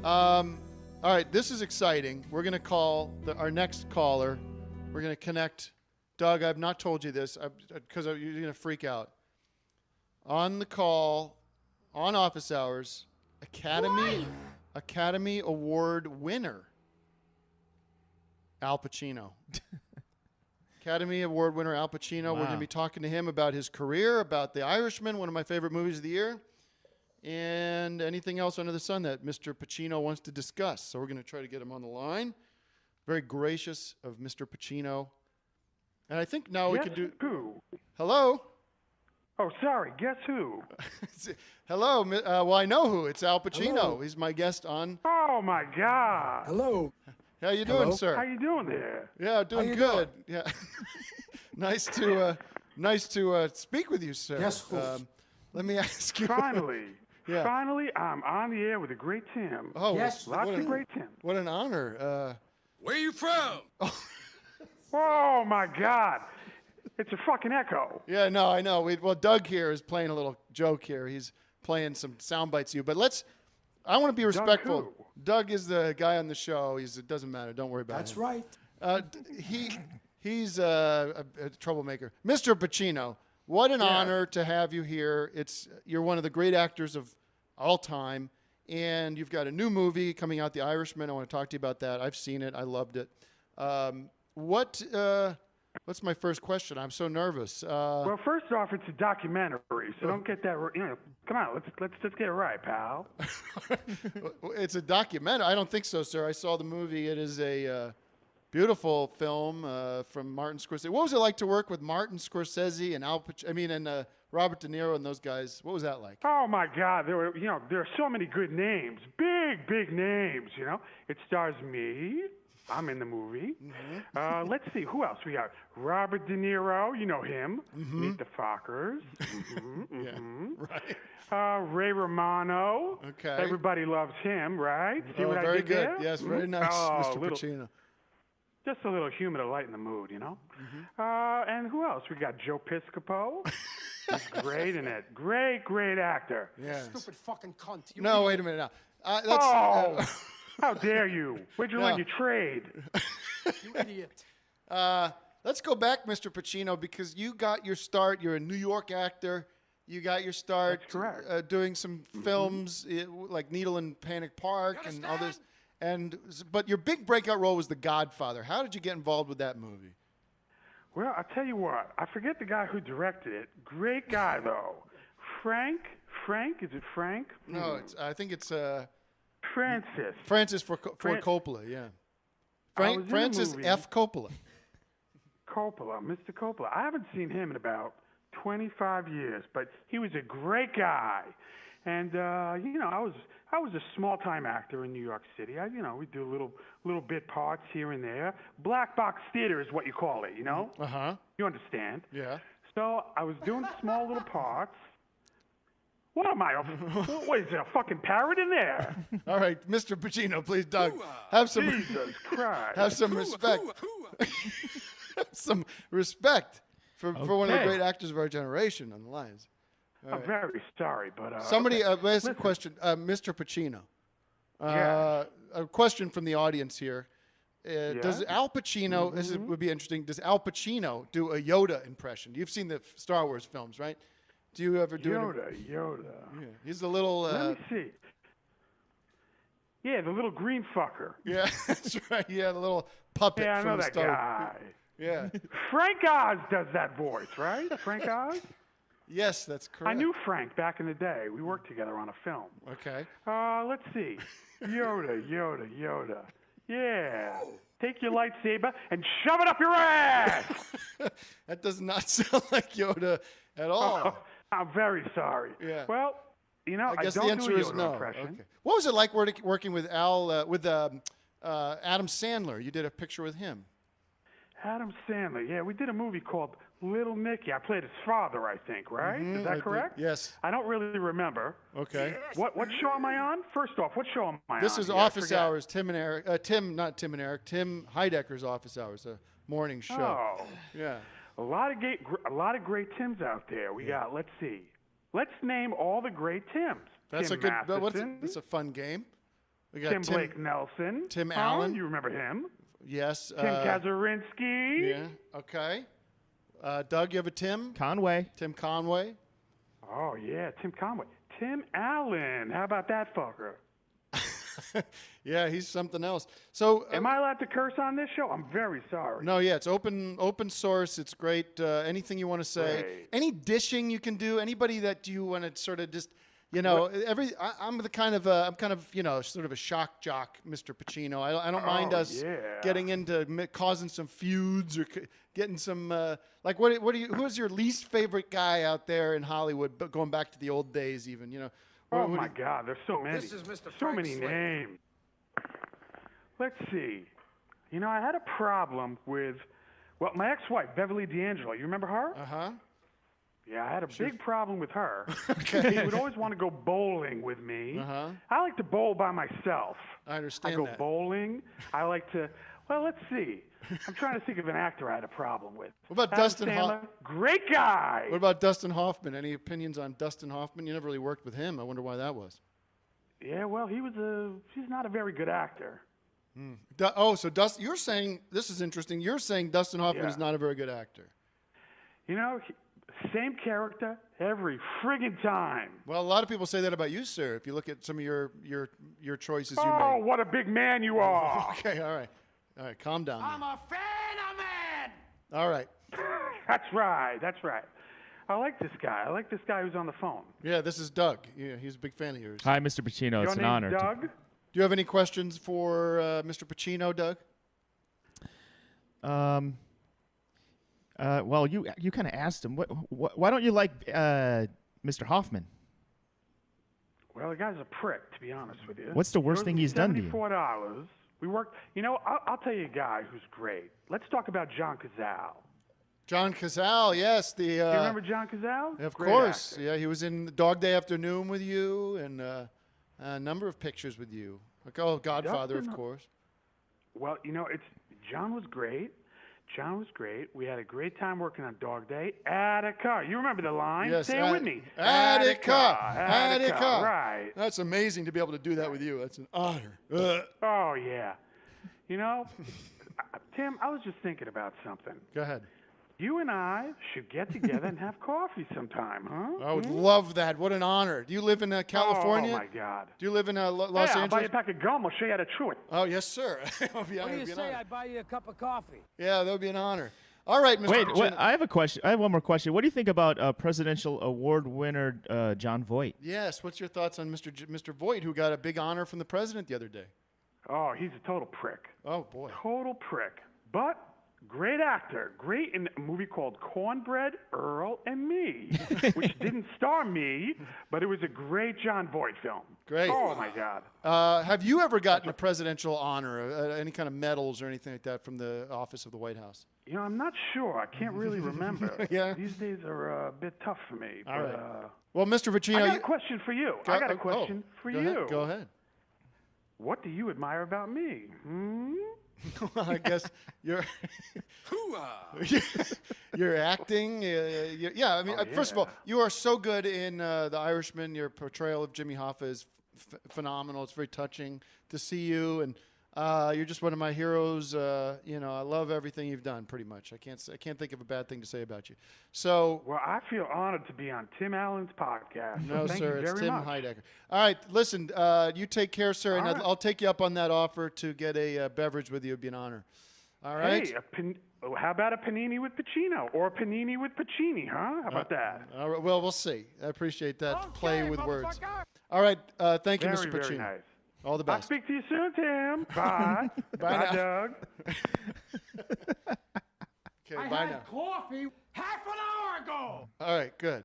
All right, this is exciting. We're going to call our next caller. We're going to connect. Doug, I've not told you this because you're going to freak out. On the call, on office hours, Academy Award winner, Al Pacino. Academy Award winner Al Pacino. Wow. We're going to be talking to him about his career, about The Irishman, one of my favorite movies of the year, and anything else under the sun that Mr. Pacino wants to discuss. So we're going to try to get him on the line. Very gracious of Mr. Pacino. And I think now we could do... Who? Hello? Oh, sorry. Guess who? Hello. Well, I know who. It's Al Pacino. Hello. He's my guest on... Oh, my God. Hello. How you doing, sir? How you doing there? Yeah, doing good. Yeah. nice to speak with you, sir. Yes, let me ask you. Finally. Yeah. Finally, I'm on the air with a great Tim. Oh, yes. Lots of great Tim. What an honor. Where you from? Oh, my God. It's a fucking echo. Yeah, no, I know. Well, Doug here is playing a little joke here. He's playing some sound bites of you. But I want to be respectful. Doug is the guy on the show. It doesn't matter. Don't worry about it. That's right. He's a troublemaker. Mr. Pacino, what an honor to have you here. You're one of the great actors of all time, and you've got a new movie coming out, The Irishman. I want to talk to you about that. I've seen it. I loved it. What's my first question? I'm so nervous. Well, first off, it's a documentary, so don't get that. Come on, let's get it right, pal. It's a documentary. I don't think so, sir. I saw the movie. It is a beautiful film from Martin Scorsese. What was it like to work with Martin Scorsese and and Robert De Niro and those guys? What was that like? Oh my God, there are so many good names, big names. It stars me. I'm in the movie. Mm-hmm. Let's see, who else we got? Robert De Niro, you know him. Mm-hmm. Meet the Fockers. Mm-hmm. Yeah, right. Ray Romano. Okay. Everybody loves him, right? See what I did good. there? Yes, very nice, Mr. Pacino. Just a little humor to lighten the mood, Mm-hmm. And who else? We got Joe Piscopo. He's great in it. Great actor. Yes. Stupid fucking cunt. No, wait a minute now. How dare you? Where'd you learn your trade? You idiot. Let's go back, Mr. Pacino, because you got your start. You're a New York actor. You got your start doing some films like Needle and Panic Park and all this. But your big breakout role was The Godfather. How did you get involved with that movie? Well, I'll tell you what. I forget the guy who directed it. Great guy, though. Frank? Is it Frank? No, I think it's... Francis Ford Coppola, yeah. Francis F. Coppola. Mr. Coppola. I haven't seen him in about 25 years, but he was a great guy. And I was a small-time actor in New York City. We do little bit parts here and there. Black box theater is what you call it, Uh-huh. You understand? Yeah. So I was doing small little parts. What am I? What is there, a fucking parrot in there? All right, Mr. Pacino, please, Doug, have some Jesus Christ. Have some respect. Have some respect for one of the great actors of our generation on the lines. I'm very sorry, but somebody asked a question, Mr. Pacino. A question from the audience here. Does Al Pacino? Mm-hmm. This would be interesting. Does Al Pacino do a Yoda impression? You've seen the Star Wars films, right? Do you ever do Yoda? Yeah. He's the little... Let me see. Yeah, the little green fucker. Yeah, that's right. Yeah, the little puppet I know from that Star guy. Yeah. Frank Oz does that voice, right? Frank Oz? Yes, that's correct. I knew Frank back in the day. We worked together on a film. Okay. Let's see. Yoda. Yeah. Take your lightsaber and shove it up your ass! That does not sound like Yoda at all. I'm very sorry. Yeah. Well, I guess don't the answer do a is Yoda no. impression. Okay. What was it like working with Adam Sandler? You did a picture with him. Adam Sandler. Yeah, we did a movie called Little Nicky. I played his father, I think, right? Mm-hmm, is that correct? Yes. I don't really remember. Okay. What show am I on? First off, what show am I on? This is Office Hours. Tim Heidecker's Office Hours, a morning show. Oh. Yeah. A lot of great Tims out there. We got. Let's see. Let's name all the great Tims. That's Tim a good. Matheson. That's a fun game. We got Tim Blake Nelson. Tim Allen. You remember him? Yes. Tim Kazurinsky. Yeah. Okay. Doug, you have a Tim? Conway. Tim Conway. Oh, yeah, Tim Conway. Tim Allen. How about that fucker? Yeah, he's something else. So, am I allowed to curse on this show? I'm very sorry. No, yeah, it's open source. It's great. Anything you want to say, Great. any dishing you can do. Anybody that you want to sort of just, I'm kind of sort of a shock jock, Mr. Pacino. I don't mind us getting into causing some feuds or getting some who's your least favorite guy out there in Hollywood? But going back to the old days, even. Oh my God, there's so many. This is Mr. So Frank many Slade. names. Let's see. I had a problem with, my ex-wife, Beverly D'Angelo. You remember her? Uh-huh. Yeah, I had a big problem with her. Okay. She would always want to go bowling with me. Uh-huh. I like to bowl by myself. I understand I go that. bowling. I like to, let's see. I'm trying to think of an actor I had a problem with. What about Adam Dustin Sandler? Great guy. What about Dustin Hoffman? Any opinions on Dustin Hoffman? You never really worked with him. I wonder why that was. Yeah, well, he's not a very good actor. So Dustin, you're saying, this is interesting, you're saying Dustin Hoffman is not a very good actor. Same character every friggin' time. Well, a lot of people say that about you, sir, if you look at some of your choices you Oh, made. what a big man you are. Okay, all right, calm down. I'm a phenomenon. All right. That's right. I like this guy. Who's on the phone. Yeah, this is Doug. Yeah, he's a big fan of yours. Hi, Mr. Pacino. Your It's an name's honor. Doug? Do you have any questions for Mr. Pacino, Doug? Well, you kind of asked him. Why don't you like Mr. Hoffman? Well, the guy's a prick, to be honest with you. What's the worst thing he's done to you? $74. We worked. I'll tell you a guy who's great. Let's talk about John Cazale. John Cazale, yes. Do you remember John Cazale? Of Great course. actor. Yeah, he was in Dog Day Afternoon with you and a number of pictures with you. Like, Godfather, of course. Well, John was great. We had a great time working on Dog Day. Attica. You remember the line? Yes. Say it with me. Attica. Right. That's amazing to be able to do that with you. That's an honor. Oh, yeah. Tim, I was just thinking about something. Go ahead. You and I should get together and have coffee sometime, huh? I would love that. What an honor. Do you live in California? Oh, my God. Do you live in Los I'll buy you Angeles? a pack of gum. I'll show you how to chew it. Oh, yes, sir. What do you say I buy you a cup of coffee? Yeah, that would be an honor. All right, Mr. Wait, Pacino. I have a question. I have one more question. What do you think about presidential award winner John Voight? Yes, what's your thoughts on Mr. Voight, who got a big honor from the president the other day? Oh, he's a total prick. Oh, boy. Total prick. But great actor. Great in a movie called Cornbread, Earl, and Me, which didn't star me, but it was a great John Voight film. Great. Oh, my God. Have you ever gotten a presidential honor, any kind of medals or anything like that from the office of the White House? I'm not sure. I can't really remember. Yeah. These days are a bit tough for me. All but, right. Well, Mr. Pacino, I got a question for you. Go for go you. Ahead. Go ahead. What do you admire about me? Well, I guess you're you're acting. Yeah, I mean, first of all, you are so good in The Irishman. Your portrayal of Jimmy Hoffa is phenomenal. It's very touching to see you, and you're just one of my heroes. I love everything you've done. Pretty much, I can't think of a bad thing to say about you. So, well, I feel honored to be on Tim Allen's podcast. no, Thank sir, you it's very Tim much. Heidecker. All right, listen, you take care, sir, and All right. I'll take you up on that offer to get a beverage with you. It'd be an honor. All right. Hey, how about a panini with Pacino or a panini with Pacini, huh? How about that? All right. Well, we'll see. I appreciate that Okay, play with words. motherfucker. All right. Thank you, Very, Mr. very Pacino. nice. All the I'll best. speak to you soon, Tim. Bye. Bye now. Doug. Okay. I Bye had now. coffee half an hour ago. All right. Good.